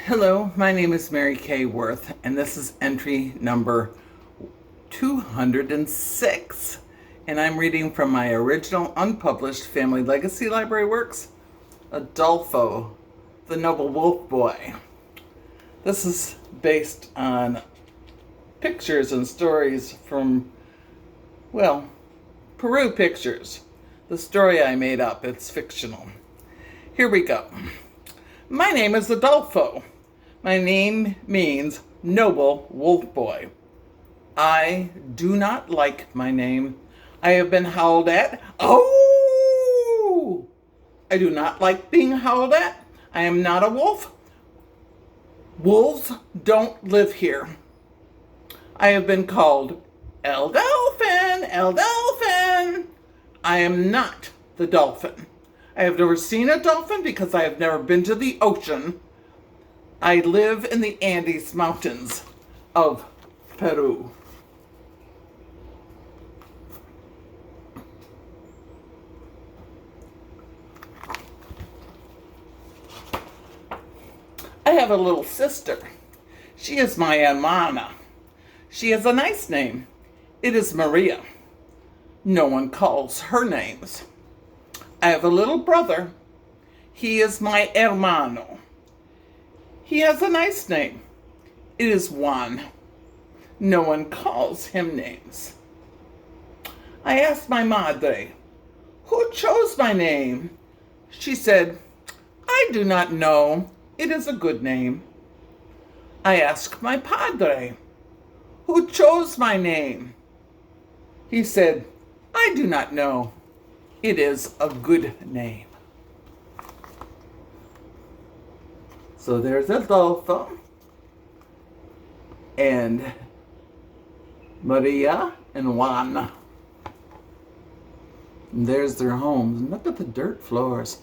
Hello, my name is Mary Kay Worth, and this is entry number 206. And I'm reading from my original unpublished Family Legacy Library works, Adolpho, the Noble Wolf Boy. This is based on pictures and stories from, Peru pictures. The story I made up, it's fictional. Here we go. My name is Adolpho. My name means Noble Wolf Boy. I do not like my name. I have been howled at. Oh! I do not like being howled at. I am not a wolf. Wolves don't live here. I have been called El Dolphin, El Dolphin. I am not the dolphin. I have never seen a dolphin because I have never been to the ocean. I live in the Andes Mountains of Peru. I have a little sister. She is my hermana. She has a nice name. It is Maria. No one calls her names. I have a little brother. He is my hermano. He has a nice name. It is Juan. No one calls him names. I asked my madre, who chose my name? She said, I do not know. It is a good name. I asked my padre, who chose my name? He said, I do not know. It is a good name. So there's Adolfo and Maria and Juan. And there's their homes. And look at the dirt floors.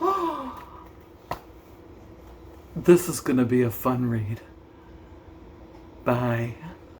This is going to be a fun read. Bye.